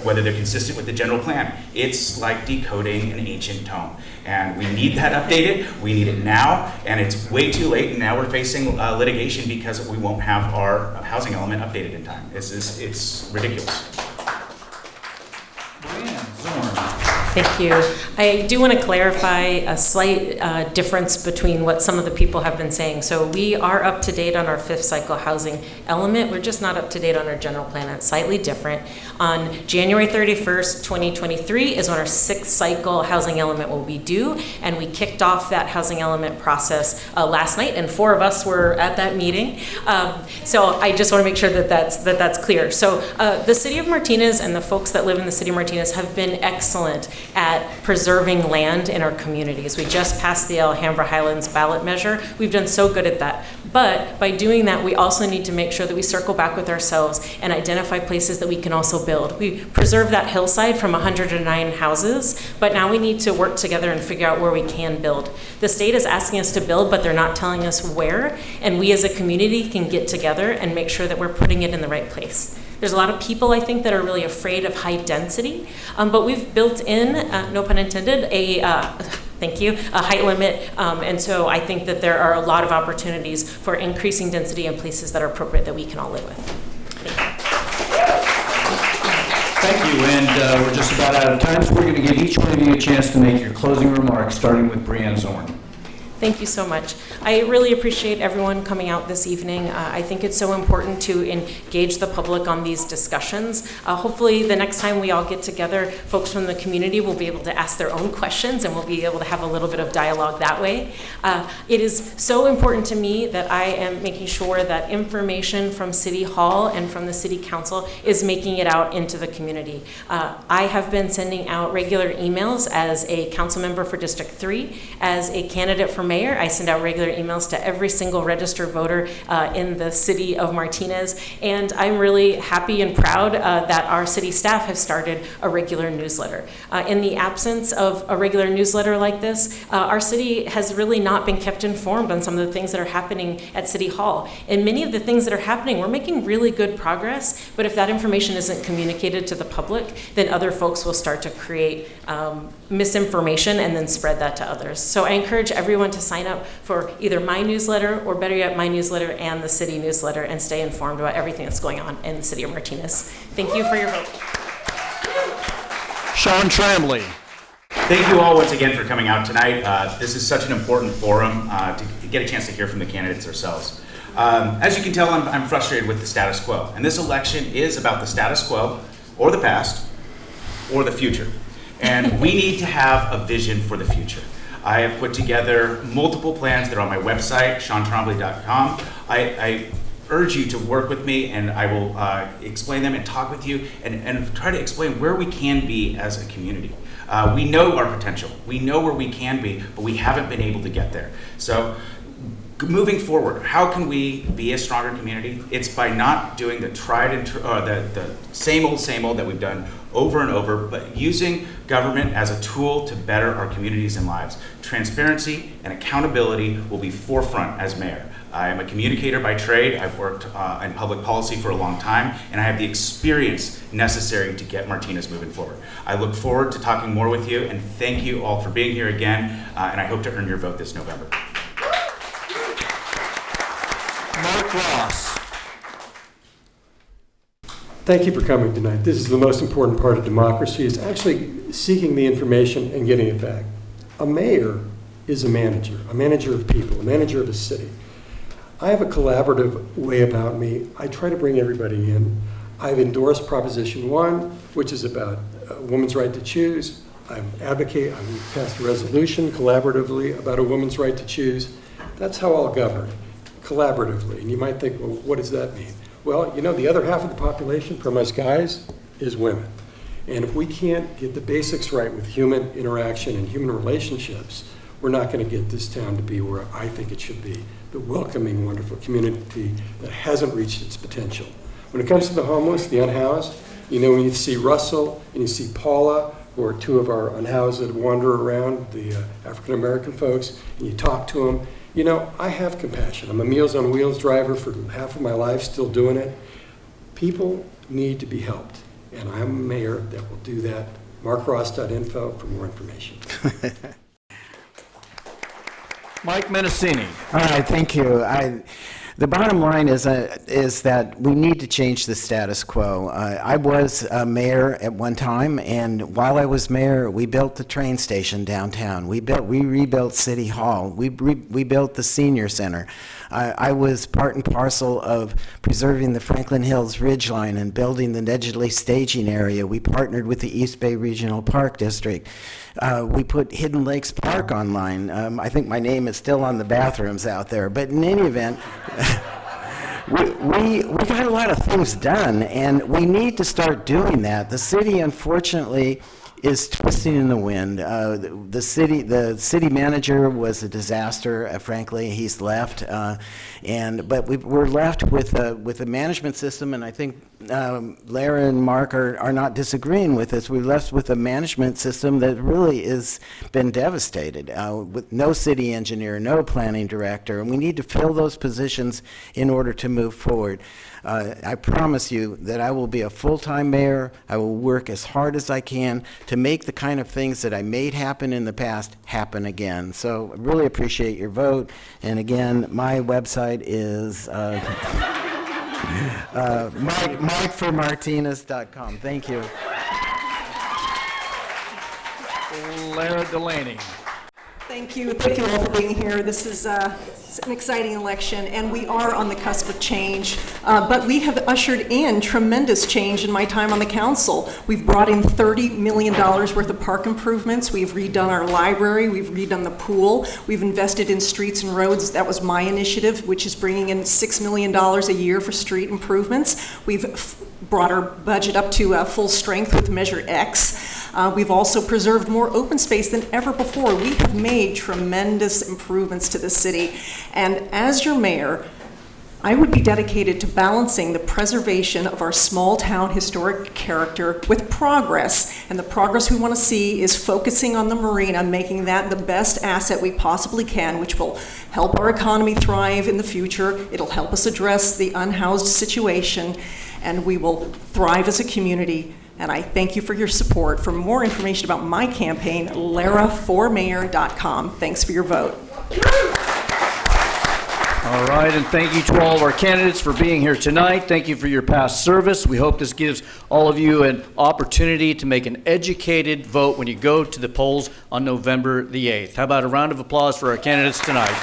whether they're consistent with the general plan. It's like decoding an ancient tome. And we need that updated. We need it now. And it's way too late. And now we're facing litigation because we won't have our housing element updated in time. It's ridiculous. Thank you. I do want to clarify a slight difference between what some of the people have been saying. So we are up to date on our 5th cycle housing element. We're just not up to date on our general plan. It's slightly different. On January 31st, 2023 is when our 6th cycle housing element will be due. And we kicked off that housing element process last night, and 4 of us were at that meeting. So I just want to make sure that that's clear. So the city of Martinez and the folks that live in the city of Martinez have been excellent at preserving land in our communities. We just passed the Alhambra Highlands ballot measure. We've done so good at that. But by doing that, we also need to make sure that we circle back with ourselves and identify places that we can also build. We preserved that hillside from 109 houses, but now we need to work together and figure out where we can build. The state is asking us to build, but they're not telling us where, and we as a community can get together and make sure that we're putting it in the right place. There's a lot of people, I think, that are really afraid of high density, but we've built in, no pun intended, a height limit, and so I think that there are a lot of opportunities for increasing density in places that are appropriate that we can all live with. Thank you, and we're just about out of time, so we're going to give each one of you a chance to make your closing remarks, starting with Brianne Zorn. Thank you so much. I really appreciate everyone coming out this evening. I think it's so important to engage the public on these discussions. Hopefully the next time we all get together, folks from the community will be able to ask their own questions and we'll be able to have a little bit of dialogue that way. It is so important to me that I am making sure that information from City Hall and from the City Council is making it out into the community. I have been sending out regular emails as a council member for District 3, as a candidate for mayor. I send out regular emails to every single registered voter in the city of Martinez, and I'm really happy and proud that our city staff has started a regular newsletter. In the absence of a regular newsletter like this, our city has really not been kept informed on some of the things that are happening at City Hall. And many of the things that are happening, we're making really good progress, but if that information isn't communicated to the public, then other folks will start to create misinformation and then spread that to others. So I encourage everyone to sign up for either my newsletter or better yet, my newsletter and the city newsletter and stay informed about everything that's going on in the city of Martinez. Thank you for your vote. Sean Tramley. Thank you all once again for coming out tonight. This is such an important forum to get a chance to hear from the candidates themselves. As you can tell, I'm frustrated with the status quo. And this election is about the status quo, or the past, or the future. And we need to have a vision for the future. I have put together multiple plans that are on my website, SeanTrombley.com. I urge you to work with me, and I will explain them and talk with you and try to explain where we can be as a community. We know our potential. We know where we can be, but we haven't been able to get there. So moving forward, how can we be a stronger community? It's by not doing the the same old that we've done over and over, but using government as a tool to better our communities and lives. Transparency and accountability will be forefront as mayor. I am a communicator by trade. I've worked in public policy for a long time, and I have the experience necessary to get Martinez moving forward. I look forward to talking more with you, and thank you all for being here again, and I hope to earn your vote this November. Mark Ross. Thank you for coming tonight. This is the most important part of democracy, is actually seeking the information and getting it back. A mayor is a manager of people, a manager of a city. I have a collaborative way about me. I try to bring everybody in. I've endorsed Proposition 1, which is about a woman's right to choose. I passed a resolution collaboratively about a woman's right to choose. That's how I'll govern, collaboratively. And you might think, well, what does that mean? Well, you know, the other half of the population, from us guys, is women. And if we can't get the basics right with human interaction and human relationships, we're not going to get this town to be where I think it should be, the welcoming, wonderful community that hasn't reached its potential. When it comes to the homeless, the unhoused, you know, when you see Russell and you see Paula, who are two of our unhoused that wander around, the African-American folks, and you talk to them, you know, I have compassion. I'm a Meals on Wheels driver for half of my life, still doing it. People need to be helped, and I'm a mayor that will do that. markross.info for more information. Mike Menacini. All right, thank you. The bottom line is that we need to change the status quo. I was a mayor at one time, and while I was mayor, we built the train station downtown. We rebuilt City Hall. We built the senior center. I was part and parcel of preserving the Franklin Hills Ridgeline and building the Nedgley staging area. We partnered with the East Bay Regional Park District. We put Hidden Lakes Park online. I think my name is still on the bathrooms out there, but in any event, we got a lot of things done, and we need to start doing that. The city, unfortunately, is twisting in the wind. The city manager was a disaster. Frankly, he's left, but we're left with a management system, and I think Lara and Mark are not disagreeing with us. We're left with a management system that really has been devastated, with no city engineer, no planning director, and we need to fill those positions in order to move forward. I promise you that I will be a full-time mayor. I will work as hard as I can to make the kind of things that I made happen in the past happen again. So I really appreciate your vote. And again, my website is MikeForMartinez.com. Thank you. Lara Delaney. Thank you all for being here. This is it's an exciting election, and we are on the cusp of change. But we have ushered in tremendous change in my time on the council. We've brought in $30 million worth of park improvements. We've redone our library. We've redone the pool. We've invested in streets and roads. That was my initiative, which is bringing in $6 million a year for street improvements. We've brought our budget up to full strength with Measure X. We've also preserved more open space than ever before. We have made tremendous improvements to the city. And as your mayor, I would be dedicated to balancing the preservation of our small town historic character with progress. And the progress we want to see is focusing on the Marina, making that the best asset we possibly can, which will help our economy thrive in the future. It'll help us address the unhoused situation, and we will thrive as a community. And I thank you for your support. For more information about my campaign, laraformayor.com. Thanks for your vote. All right, and thank you to all of our candidates for being here tonight. Thank you for your past service. We hope this gives all of you an opportunity to make an educated vote when you go to the polls on November the 8th. How about a round of applause for our candidates tonight?